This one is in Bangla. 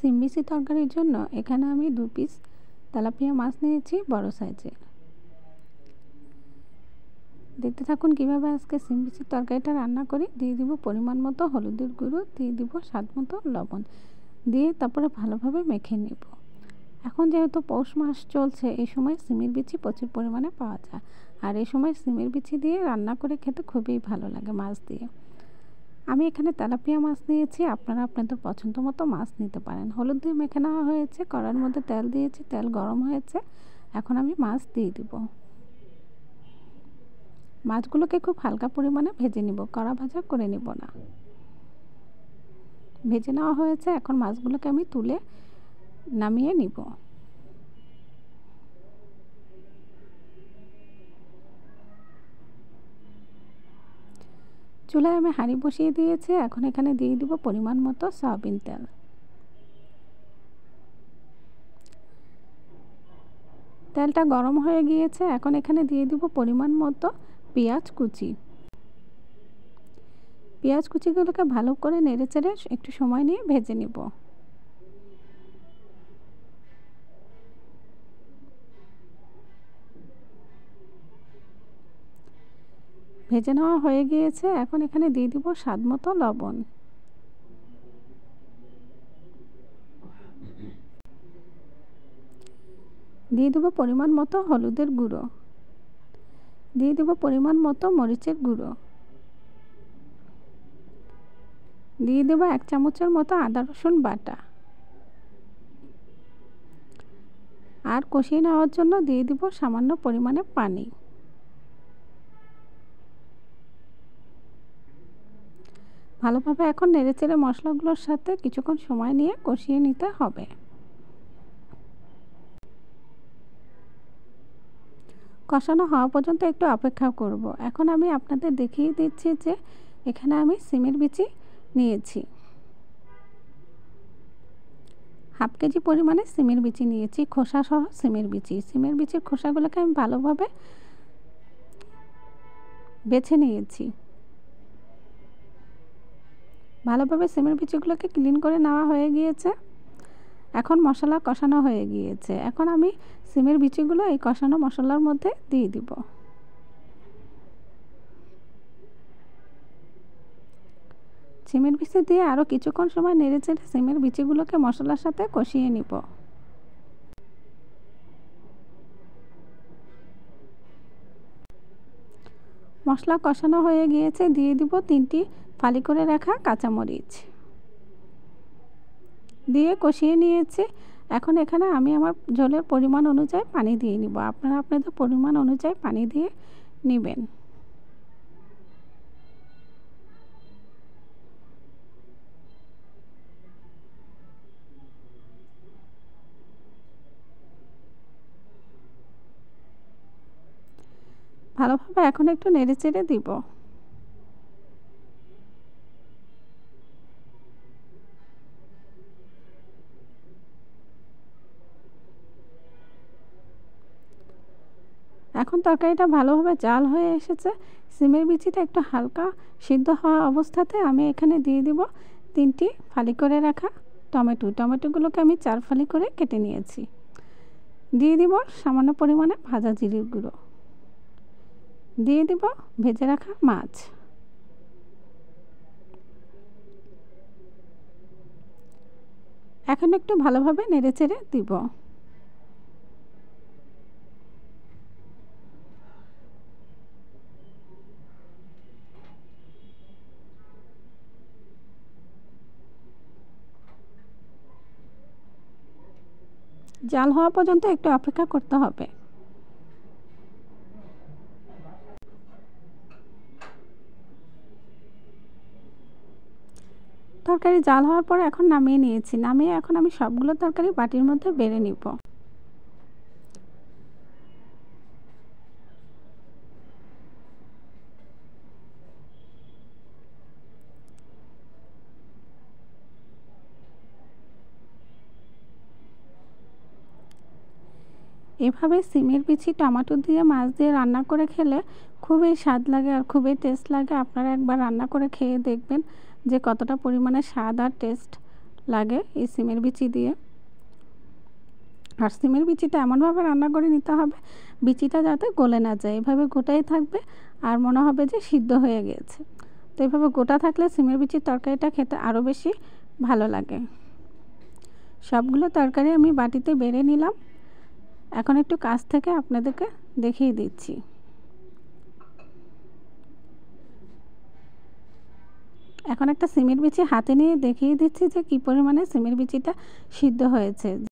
সিম বিচি তরকারির জন্য এখানে আমি 2 পিস তেলাপিয়া মাছ নিয়েছি বড় সাইজের। দেখতে থাকুন কিভাবে আজকে সিম বিচির তরকারিটা রান্না করি। দিয়ে দিব পরিমাণ মতো হলুদের গুঁড়ো, দিয়ে দিব স্বাদ মতো লবণ, দিয়ে তারপরে ভালোভাবে মেখে নেব। এখন যেহেতু পৌষ মাস চলছে, এই সময় সিমের বিচি প্রচুর পরিমাণে পাওয়া যায়, আর এই সময় সিমের বিচি দিয়ে রান্না করে খেতে খুবই ভালো লাগে মাছ দিয়ে। আমি এখানে তেলাপিয়া মাছ নিয়েছি, আপনারা আপনাদের পছন্দ মতো মাছ নিতে পারেন। হলুদ দিয়ে মেখে নেওয়া হয়েছে, কড়াইয়ের মধ্যে তেল দিয়েছি, তেল গরম হয়েছে, এখন আমি মাছ দিয়ে দিব। মাছগুলোকে খুব হালকা পরিমাণে ভেজে নিব, কড়া ভাজা করে নিব না। ভেজে নেওয়া হয়েছে, এখন মাছগুলোকে আমি তুলে নামিয়ে নিব। চুলায় আমি হাঁড়ি বসিয়ে দিয়েছি, এখন এখানে দিয়ে দিব পরিমাণ মতো সয়াবিন তেল। তেলটা গরম হয়ে গিয়েছে, এখন এখানে দিয়ে দিব পরিমাণ মতো পেঁয়াজ কুচি। পেঁয়াজ কুচিগুলোকে ভালো করে নেড়েচেড়ে একটু সময় নিয়ে ভেজে নিব। ভেজে নেওয়া হয়ে গিয়েছে, এখন এখানে দিয়ে দিব স্বাদ মতো লবণ। দিয়ে দেবো পরিমাণ মতো হলুদের গুঁড়ো, দিয়ে দেবো পরিমাণ মতো মরিচের গুঁড়ো, দিয়ে দেবো 1 চামচের মতো আদা রসুন বাটা, আর কষিয়ে নেওয়ার জন্য দিয়ে দেব সামান্য পরিমাণে পানি। ভালোভাবে এখন নেড়েচেড়ে মশলাগুলোর সাথে কিছুক্ষণ সময় নিয়ে কষিয়ে নিতে হবে। কষানো হওয়া পর্যন্ত একটু অপেক্ষা করব। এখন আমি আপনাদের দেখিয়ে দিচ্ছি যে এখানে আমি সিমের বিচি নিয়েছি। হাফ কেজি পরিমাণে সিমের বিচি নিয়েছি, খোসা সহ সিমের বিচি। সিমের বিচির খোসাগুলোকে আমি ভালোভাবে বেছে নিয়েছি। ভালোভাবে সিমের বিচিগুলোকে ক্লিন করে নেওয়া হয়ে গিয়েছে। এখন মশলা কষানো হয়ে গিয়েছে, এখন আমি সিমের বিচিগুলো এই কষানো মশলার মধ্যে দিয়ে দিব। সিমের বিচি দিয়ে আরও কিছুক্ষণ সময় নেড়েচেড়ে সিমের বিচিগুলোকে মশলার সাথে কষিয়ে নিব। মশলা কষানো হয়ে গিয়েছে, দিয়ে দিব 3টি ফালি করে রাখা কাঁচামরিচ, দিয়ে কষিয়ে নিয়েছি। এখন এখানে আমি আমার ঝোলের পরিমাণ অনুযায়ী পানি দিয়ে নিব। আপনারা আপনাদের পরিমাণ অনুযায়ী পানি দিয়ে নেবেন। ভালোভাবে এখন একটু নেড়েচেড়ে দিব। এখন তরকারিটা ভালোভাবে জাল হয়ে এসেছে। সিমের বিচিটা একটু হালকা সিদ্ধ হওয়া অবস্থাতে আমি এখানে দিয়ে দিব 3টি ফালি করে রাখা টমেটো। টমেটোগুলোকে আমি 4 ফালি করে কেটে নিয়েছি। দিয়ে দিব সামান্য পরিমাণে ভাজা জিরের গুঁড়ো, দিয়ে দিব ভেজে রাখা মাছ। এখন একটু ভালোভাবে নেড়েচেড়ে দিব। জাল হওয়া পর্যন্ত একটু অপেক্ষা করতে হবে। তরকারি জাল হওয়ার পর এখন নামিয়ে নিয়েছি। নামিয়ে এখন আমি সবগুলো তরকারি বাটির মধ্যে বেড়ে নিব। এভাবে সিমের বিচি টমেটো দিয়ে মাছ দিয়ে রান্না করে খেলে খুবই স্বাদ লাগে আর খুবই টেস্ট লাগে। আপনারা একবার রান্না করে খেয়ে দেখবেন যে কতটা পরিমাণে স্বাদ আর টেস্ট লাগে এই সিমের বিচি দিয়ে। আর সিমের বিচিটা এমনভাবে রান্না করে নিতে হবে বিচিটা যাতে গলে না যায়, এভাবে গোটাই থাকবে আর মনে হবে যে সিদ্ধ হয়ে গিয়েছে। তো এইভাবে গোটা থাকলে সিমের বিচির তরকারিটা খেতে আরও বেশি ভালো লাগে। সবগুলো তরকারি আমি বাটিতে বেড়ে নিলাম। এখন একটু কাছ থেকে আপনাদেরকে দেখিয়ে দিচ্ছি। এখন একটা সিমের বিচি হাতে নিয়ে দেখিয়ে দিচ্ছি যে কী পরিমাণে সিমের বিচিটা সিদ্ধ হয়েছে।